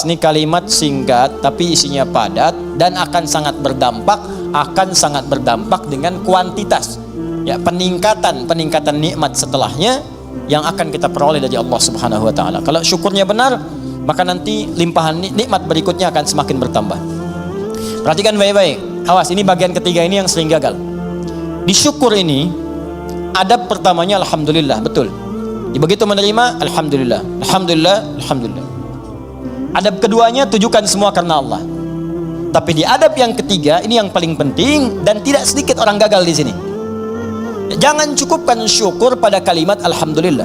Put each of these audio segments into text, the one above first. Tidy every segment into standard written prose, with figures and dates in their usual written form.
Ini kalimat singkat tapi isinya padat dan akan sangat berdampak dengan kuantitas. Ya, peningkatan nikmat setelahnya yang akan kita peroleh dari Allah Subhanahu wa taala. Kalau syukurnya benar, maka nanti limpahan nikmat berikutnya akan semakin bertambah. Perhatikan baik-baik. Awas, ini bagian ketiga ini yang sering gagal. Di syukur ini adab pertamanya alhamdulillah, betul. Begitu menerima alhamdulillah, alhamdulillah, alhamdulillah. Adab keduanya tujukan semua karena Allah. Tapi di adab yang ketiga ini yang paling penting dan tidak sedikit orang gagal di sini. Jangan cukupkan syukur pada kalimat alhamdulillah,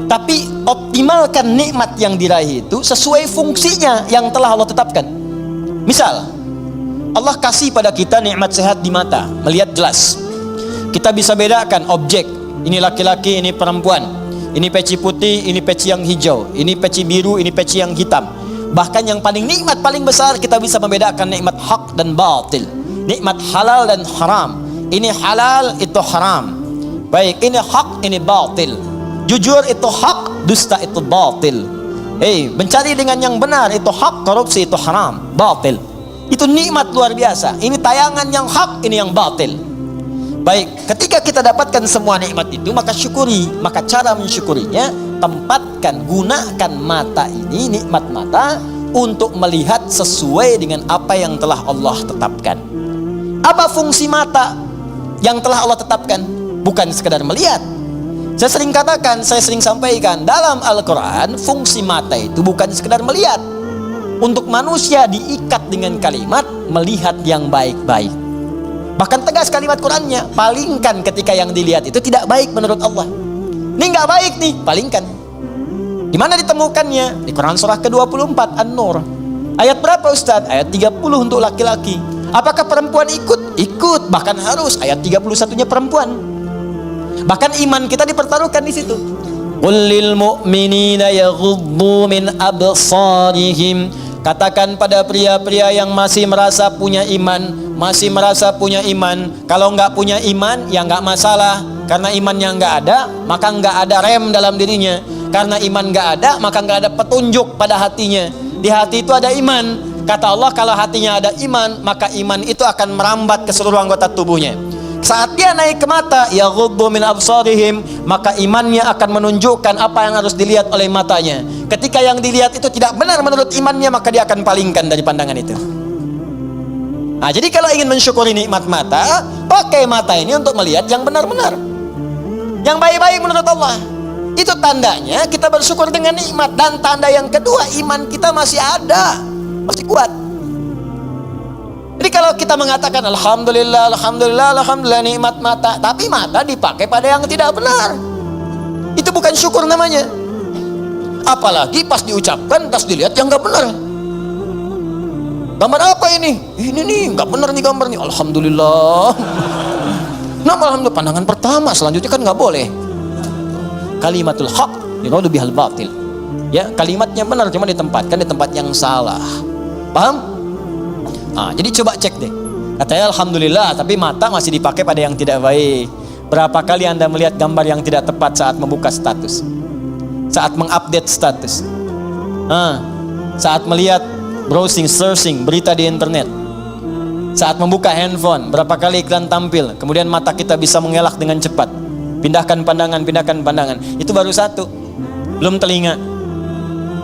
tapi optimalkan nikmat yang diraih itu sesuai fungsinya yang telah Allah tetapkan. Misal, Allah kasih pada kita nikmat sehat di mata, melihat jelas. Kita bisa bedakan objek, ini laki-laki, ini perempuan, ini peci putih, ini peci yang hijau, ini peci biru, ini peci yang hitam. Bahkan yang paling nikmat paling besar, kita bisa membedakan nikmat hak dan batil, nikmat halal dan haram. Ini halal, itu haram. Baik, ini hak, ini batil. Jujur itu hak, dusta itu batil. Mencari dengan yang benar itu hak, korupsi itu haram, batil. Itu nikmat luar biasa. Ini tayangan yang hak, ini yang batil. Baik, ketika kita dapatkan semua nikmat itu, maka syukuri. Maka cara mensyukurinya, tempatkan, gunakan mata ini, nikmat mata, untuk melihat sesuai dengan apa yang telah Allah tetapkan. Apa fungsi mata yang telah Allah tetapkan? Bukan sekedar melihat. Saya sering katakan, saya sering sampaikan, dalam Al-Quran fungsi mata itu bukan sekedar melihat. Untuk manusia diikat dengan kalimat melihat yang baik-baik. Bahkan tegas kalimat Qurannya, palingkan ketika yang dilihat itu tidak baik menurut Allah. Ini nggak baik nih, palingkan. Di mana ditemukannya? Di Quran surah ke-24 An-Nur. Ayat berapa Ustaz? Ayat 30 untuk laki-laki. Apakah perempuan ikut? Ikut, bahkan harus. Ayat 31-nya perempuan. Bahkan iman kita dipertaruhkan di situ. Qul lil mu'minina yaghuddu min absarihim. Katakan pada pria-pria yang masih merasa punya iman, kalau nggak punya iman ya nggak masalah, karena imannya nggak ada, maka nggak ada rem dalam dirinya. Karena iman nggak ada, maka nggak ada petunjuk pada hatinya. Di hati itu ada iman. Kata Allah, kalau hatinya ada iman, maka iman itu akan merambat ke seluruh anggota tubuhnya. Saat dia naik ke mata, yaghuddu min absarihim, maka imannya akan menunjukkan apa yang harus dilihat oleh matanya. Ketika yang dilihat itu tidak benar menurut imannya, maka dia akan palingkan dari pandangan itu. Nah, jadi kalau ingin mensyukuri nikmat mata, pakai mata ini untuk melihat yang benar-benar, yang baik-baik menurut Allah. Itu tandanya kita bersyukur dengan nikmat. Dan tanda yang kedua, iman kita masih ada, masih kuat. Jadi kalau kita mengatakan alhamdulillah, alhamdulillah, alhamdulillah nikmat mata, tapi mata dipakai pada yang tidak benar, itu bukan syukur namanya. Apalagi pas diucapkan, pas dilihat yang nggak benar. Gambar apa ini? Ini nih nggak benar nih gambar nih. Alhamdulillah. Nah, alhamdulillah, pandangan pertama, selanjutnya kan nggak boleh. Kalimatul haq yuradu bihal batil. Ya, kalimatnya benar, cuma ditempatkan di tempat yang salah. Paham? Nah, jadi coba cek deh. Katanya alhamdulillah, tapi mata masih dipakai pada yang tidak baik. Berapa kali Anda melihat gambar yang tidak tepat saat membuka status, saat mengupdate status, saat melihat browsing, searching berita di internet, saat membuka handphone, berapa kali iklan tampil, kemudian mata kita bisa mengelak dengan cepat, pindahkan pandangan. Itu baru satu, belum telinga.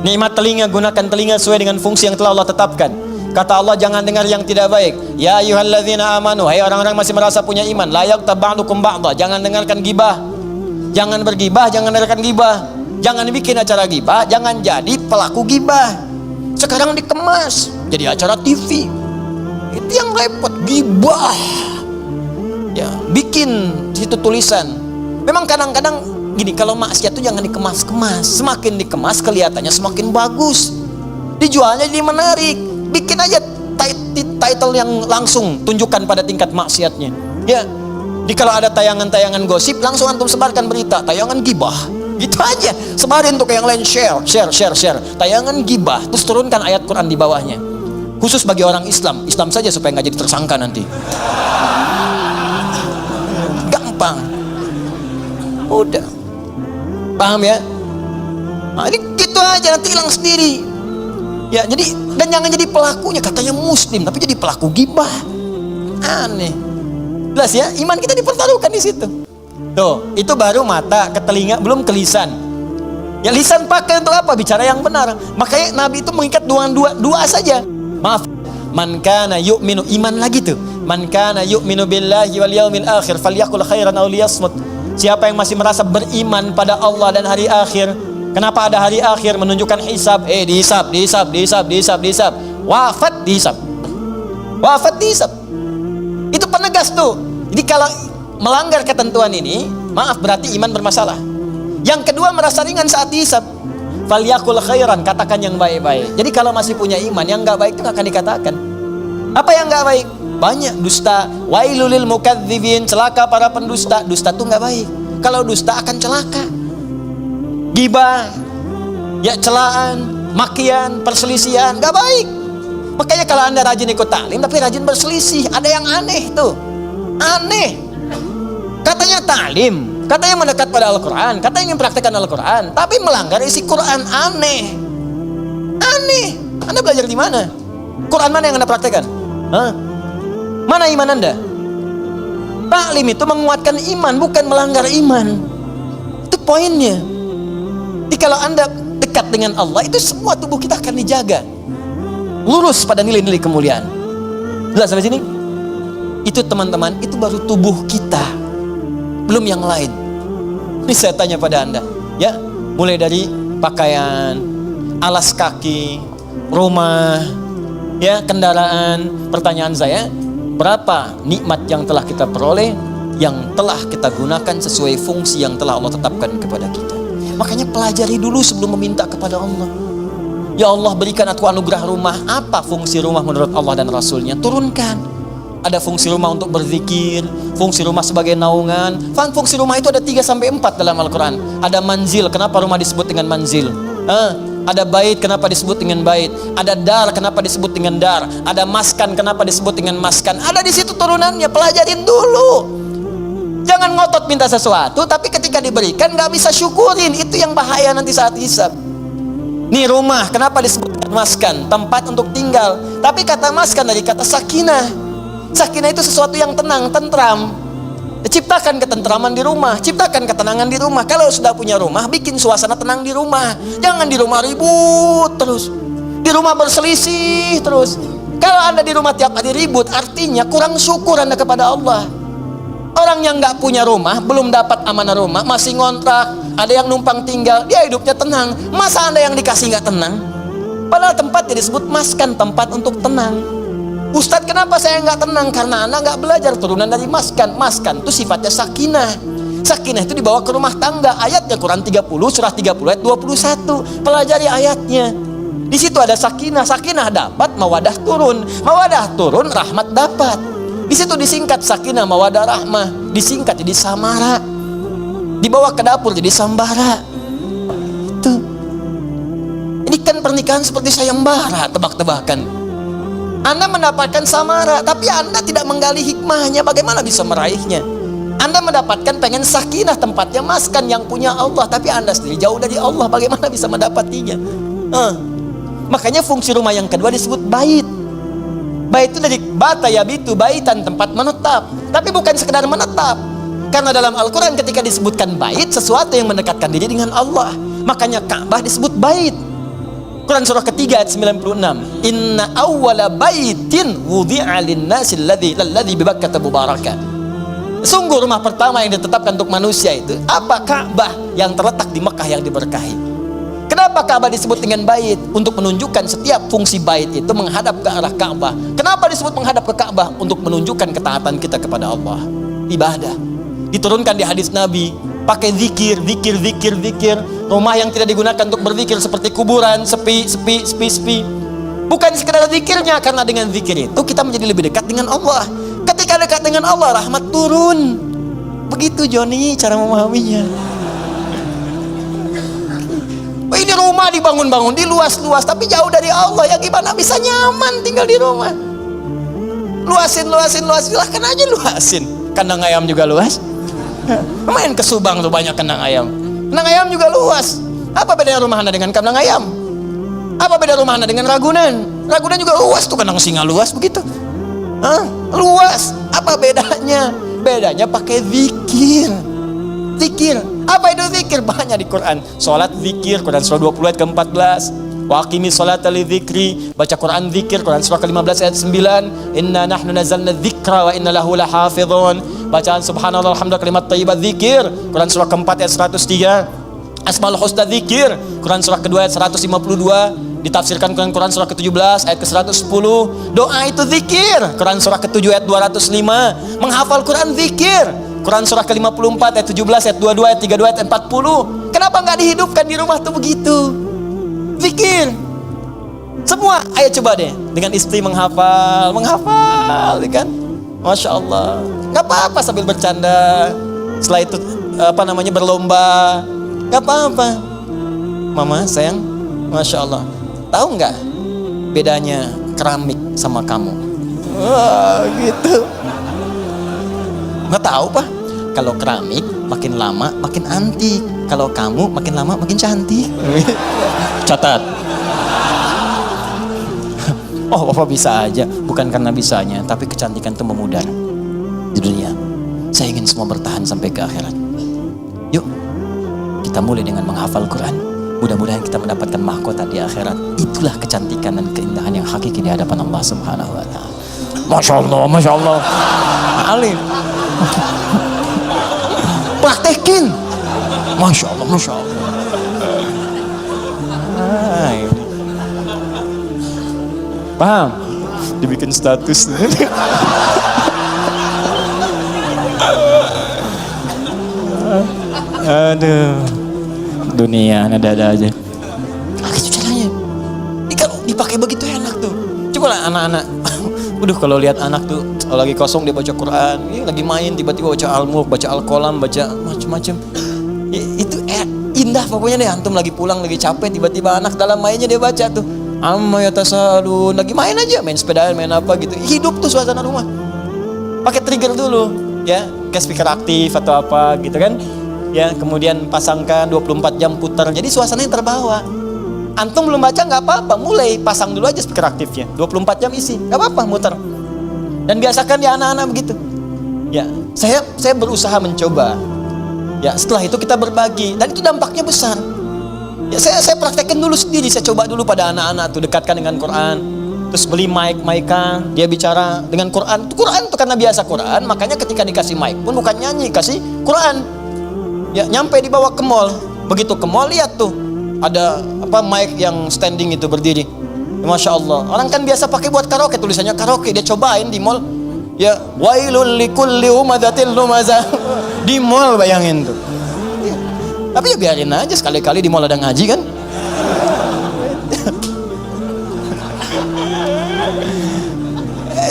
Nikmat telinga, gunakan telinga sesuai dengan fungsi yang telah Allah tetapkan. Kata Allah, jangan dengar yang tidak baik. Ya ayyuhalladzina amanu, hai orang-orang masih merasa punya iman, la yaghtab ba'dukum ba'dha, jangan dengarkan gibah. Jangan bergibah, jangan dengarkan gibah. Jangan bikin acara gibah, jangan jadi pelaku gibah. Sekarang dikemas jadi acara TV. Itu yang repot, gibah. Ya, bikin situ tulisan. Memang kadang-kadang gini, kalau maksiat itu jangan dikemas-kemas. Semakin dikemas kelihatannya semakin bagus. Dijualnya jadi menarik. Bikin aja title yang langsung tunjukkan pada tingkat maksiatnya. Ya, di kalau ada tayangan-tayangan gosip, langsung antum sebarkan berita tayangan gibah. Gitu aja, sebarin untuk yang lain, share. Tayangan gibah, terus turunkan ayat Quran di bawahnya. Khusus bagi orang Islam saja supaya nggak jadi tersangka nanti. Gampang. Udah. Paham ya? Nah, ini gitu aja, nanti hilang sendiri. Ya, jadi dan jangan jadi pelakunya, katanya muslim tapi jadi pelaku gibah. Aneh. Jelas ya, iman kita dipertaruhkan di situ. Tuh, itu baru mata, ke telinga, belum ke lisan. Ya, lisan pakai untuk apa? Bicara yang benar. Makanya Nabi itu mengikat dua saja. Maaf, man kana yu'minu, iman lagi tuh. Man kana yu'minu billahi wal yaumil akhir falyaqul khairan aw liyasmut. Siapa yang masih merasa beriman pada Allah dan hari akhir. Kenapa ada hari akhir? Menunjukkan hisab. Dihisab. Wafat dihisab. Itu penegas tuh. Jadi kalau melanggar ketentuan ini, maaf, berarti iman bermasalah. Yang kedua, merasa ringan saat dihisab. Falyaqul khairan, katakan yang baik-baik. Jadi kalau masih punya iman, yang enggak baik itu akan dikatakan. Apa yang enggak baik? Banyak. Dusta, wailul lil mukadzibin, celaka para pendusta. Dusta itu enggak baik. Kalau dusta akan celaka. Gibah, ya celaan, makian, perselisihan, enggak baik. Makanya kalau Anda rajin ikut taklim tapi rajin berselisih, ada yang aneh tuh. Aneh. Katanya taklim, katanya mendekat pada Al-Quran, katanya ingin praktekkan Al-Quran, tapi melanggar isi Quran. Aneh. Anda belajar di mana? Quran mana yang Anda praktekkan? Hah? Mana iman Anda? Taklim itu menguatkan iman, bukan melanggar iman. Itu poinnya. Jadi kalau Anda dekat dengan Allah, itu semua tubuh kita akan dijaga, lurus pada nilai-nilai kemuliaan. Jelas sampai sini? Itu teman-teman, itu baru tubuh kita, belum yang lain. Ini saya tanya pada Anda, ya, mulai dari pakaian, alas kaki, rumah, ya, kendaraan. Pertanyaan saya, berapa nikmat yang telah kita peroleh, yang telah kita gunakan sesuai fungsi yang telah Allah tetapkan kepada kita? Makanya pelajari dulu sebelum meminta kepada Allah. Ya Allah, berikan aku anugerah rumah. Apa fungsi rumah menurut Allah dan Rasulnya? Turunkan. Ada fungsi rumah untuk berzikir, fungsi rumah sebagai naungan. Fungsi rumah itu ada 3-4 dalam Al-Quran. Ada manzil, kenapa rumah disebut dengan manzil? Ada bait, kenapa disebut dengan bait? Ada dar, kenapa disebut dengan dar? Ada maskan, kenapa disebut dengan maskan? Ada di situ turunannya, pelajarin dulu. Jangan ngotot minta sesuatu, tapi ketika diberikan nggak bisa syukurin. Itu yang bahaya nanti saat hisab. Nih rumah, kenapa disebut maskan? Tempat untuk tinggal. Tapi kata maskan dari kata sakinah. Sakinah itu sesuatu yang tenang, tentram. Ciptakan ketentraman di rumah, ciptakan ketenangan di rumah. Kalau sudah punya rumah, bikin suasana tenang di rumah. Jangan di rumah ribut terus, di rumah berselisih terus. Kalau Anda di rumah tiap hari ribut, artinya kurang syukur Anda kepada Allah. Orang yang nggak punya rumah, belum dapat amanah rumah, masih ngontrak, ada yang numpang tinggal, dia hidupnya tenang. Masa Anda yang dikasih nggak tenang? Padahal tempatnya disebut maskan, tempat untuk tenang. Ustadz, kenapa saya nggak tenang? Karena Anda nggak belajar turunan dari maskan. Maskan itu sifatnya sakinah. Sakinah itu dibawa ke rumah tangga. Ayatnya Quran 30, surah 30 ayat 21. Pelajari ayatnya. Di situ ada sakinah. Sakinah dapat, mawadah turun. Mawadah turun, rahmat dapat. Di situ disingkat sakinah, mawadah, rahmah. Disingkat jadi samara. Dibawa ke dapur jadi sambara. Itu. Ini kan pernikahan seperti sayembara, tebak-tebakan. Anda mendapatkan samara, tapi Anda tidak menggali hikmahnya. Bagaimana bisa meraihnya? Anda mendapatkan pengen sakinah, tempatnya maskan yang punya Allah, tapi Anda sendiri jauh dari Allah. Bagaimana bisa mendapatinya? Makanya fungsi rumah yang kedua disebut bait. Bait itu dari bata yabitu, baitan, tempat menetap. Tapi bukan sekedar menetap. Karena dalam Al-Quran ketika disebutkan bait, sesuatu yang mendekatkan diri dengan Allah. Makanya Ka'bah disebut bait. Quran surah ketiga ayat 96. Inna awwala baitin wudi'a lin-nasi alladzi bi Bakkah mubarakah. Sungguh rumah pertama yang ditetapkan untuk manusia itu apa? Ka'bah yang terletak di Mekah yang diberkahi. Kenapa Ka'bah disebut dengan bait? Untuk menunjukkan setiap fungsi bait itu menghadap ke arah Ka'bah. Kenapa disebut menghadap ke Ka'bah? Untuk menunjukkan ketaatan kita kepada Allah. Ibadah. Diturunkan di hadis Nabi, pakai zikir. Rumah yang tidak digunakan untuk berzikir seperti kuburan, sepi. Bukan sekedar zikirnya, karena dengan zikir itu kita menjadi lebih dekat dengan Allah. Ketika dekat dengan Allah, rahmat turun. Begitu Joni cara memahaminya. Ini rumah dibangun-bangun, diluas-luas, tapi jauh dari Allah. Ya gimana bisa nyaman tinggal di rumah? Luasin. Silahkan aja luasin. Kandang ayam juga luas. Main ke Subang tuh banyak kandang ayam. Kandang ayam juga luas. Apa bedanya rumah Anda dengan kandang ayam? Apa beda rumah Anda dengan Ragunan? Ragunan juga luas tuh, kandang singa luas begitu. Luas. Apa bedanya? Bedanya pakai zikir. Zikir. Apa itu zikir? Banyak di Quran. Salat zikir, Quran surah 20 ayat ke-14. Wa aqimi sholata li dzikri, baca Quran zikir, Quran surah ke-15 ayat 9. Inna nahnu nazzalna dzikra wa inna lahu lahafizun. Bacaan subhanallah alhamdulillah kalimat thayyibat zikir, Quran surah ke-4 ayat 103. Asmaul husna zikir, Quran surah ke-2 ayat 152. Ditafsirkan Quran surah ke-17 ayat ke-110. Doa itu zikir, Quran surah ke-7 ayat 205. Menghafal Quran zikir, Quran surah ke-54 ayat 17 ayat 22 ayat 32 ayat 40. Kenapa nggak dihidupkan di rumah tuh begitu? Zikir. Semua ayo coba deh dengan istri menghafal kan? Masya Allah. Nggak apa-apa sambil bercanda. Setelah itu berlomba. Nggak apa-apa. Mama sayang, Masya Allah. Tahu nggak bedanya keramik sama kamu? Wah, gitu. Nggak tahu Pak. Kalau keramik makin lama makin antik. Kalau kamu makin lama makin cantik. Catat. Oh, Bapak bisa aja. Bukan karena bisanya, tapi kecantikan itu memudar di dunia. Saya ingin semua bertahan sampai ke akhirat. Yuk, kita mulai dengan menghafal Quran. Mudah-mudahan kita mendapatkan mahkota di akhirat. Itulah kecantikan dan keindahan yang hakiki di hadapan Allah Subhanahu wa Ta'ala. Masya Allah, Masya Allah. Alim. Praktekin. Masya Allah, Masya Allah. Paham? Dibikin status. Aduh, dunia ada-ada aja. Gitu caranya. Ini kalau dipakai begitu enak tuh. Coba lah anak-anak. Kalau lihat anak tuh lagi kosong dia baca Quran, ini lagi main tiba-tiba baca Al-Mulk, baca Al-Qalam, baca macam-macam. Itu indah pokoknya deh. Antum lagi pulang lagi capek, tiba-tiba anak dalam mainnya dia baca tuh. Amma yatasalun, lagi main aja, main sepedaan, main apa gitu. Hidup tuh suasana rumah. Pakai trigger dulu, ya, ke speaker aktif atau apa gitu kan. Ya, kemudian pasangkan 24 jam putar. Jadi suasananya terbawa. Antum belum baca nggak apa-apa, mulai pasang dulu aja speaker aktifnya. 24 jam isi, nggak apa-apa muter. Dan biasakan ya anak-anak begitu. Ya, saya berusaha mencoba. Ya, setelah itu kita berbagi dan itu dampaknya besar. Ya, saya praktekkan dulu sendiri, saya coba dulu pada anak-anak tuh, dekatkan dengan Quran. Terus beli mic-an, dia bicara dengan Quran. Quran tuh karena biasa Quran, makanya ketika dikasih mic pun bukan nyanyi, kasih Quran. Ya, nyampe dibawa ke mall. Begitu ke mall lihat tuh ada mic yang standing itu berdiri. Ya, Masya Allah. Orang kan biasa pakai buat karaoke, tulisannya karaoke, dia cobain di mall. Ya, wailul likulli humadzatil lumazah. Di mall bayangin tuh. Tapi ya biarin aja, sekali-kali di mall ada ngaji kan.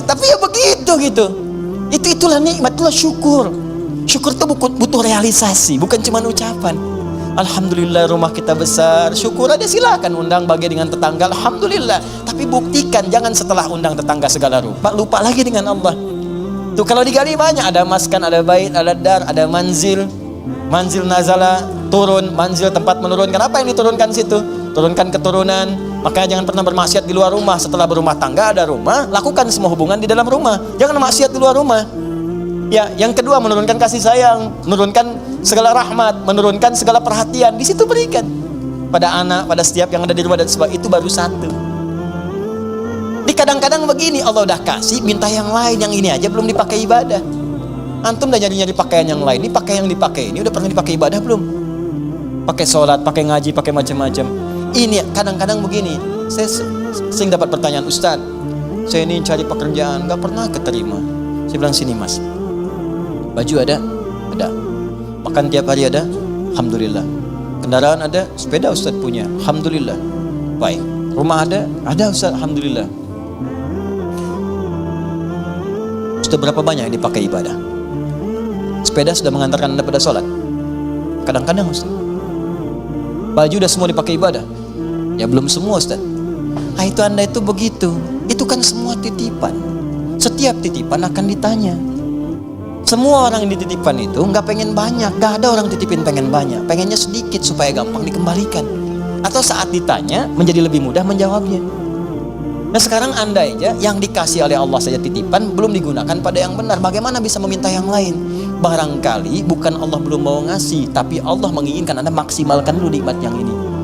Tapi ya begitu gitu. Itulah nikmat, itulah syukur. Syukur itu butuh realisasi, bukan cuma ucapan. Alhamdulillah rumah kita besar. Syukur aja, silakan undang bagi dengan tetangga. Alhamdulillah. Tapi buktikan, jangan setelah undang tetangga segala rupa lupa lagi dengan Allah. Tuh kalau digali banyak, ada maskan, ada bait, ada dar, ada manzil nazala, turun, manzil tempat menurunkan. Apa yang diturunkan situ? Turunkan keturunan. Makanya jangan pernah bermaksiat di luar rumah. Setelah berumah tangga ada rumah, lakukan semua hubungan di dalam rumah. Jangan maksiat di luar rumah. Ya, yang kedua menurunkan kasih sayang, menurunkan segala rahmat, menurunkan segala perhatian. Di situ berikan pada anak, pada setiap yang ada di rumah, dan sebab itu baru satu. Di kadang-kadang begini, Allah udah kasih, minta yang lain, yang ini aja belum dipakai ibadah. Antum udah nyari-nyari pakaian yang lain, ini pakai yang dipakai ini udah pernah dipakai ibadah belum? Pakai sholat, pakai ngaji, pakai macam-macam. Ini kadang-kadang begini, saya sering dapat pertanyaan, Ustaz, saya ini cari pekerjaan, nggak pernah keterima. Saya bilang, sini mas, baju ada, makan tiap hari ada, alhamdulillah. Kendaraan ada, sepeda Ustaz punya, alhamdulillah. Baik, rumah ada Ustaz, alhamdulillah. Sudah berapa banyak yang dipakai ibadah? Sepeda sudah mengantarkan Anda pada sholat? Kadang-kadang Ustaz. Baju udah semua dipakai ibadah? Ya belum semua Ustaz. Itu Anda itu begitu. Itu kan semua titipan. Setiap titipan akan ditanya. Semua orang yang dititipkan itu nggak pengen banyak. Nggak ada orang titipin pengen banyak. Pengennya sedikit supaya gampang dikembalikan. Atau saat ditanya menjadi lebih mudah menjawabnya. Nah sekarang andai aja yang dikasih oleh Allah saja titipan belum digunakan pada yang benar, bagaimana bisa meminta yang lain? Barangkali bukan Allah belum mau ngasih, tapi Allah menginginkan Anda maksimalkan dulu nikmat yang ini.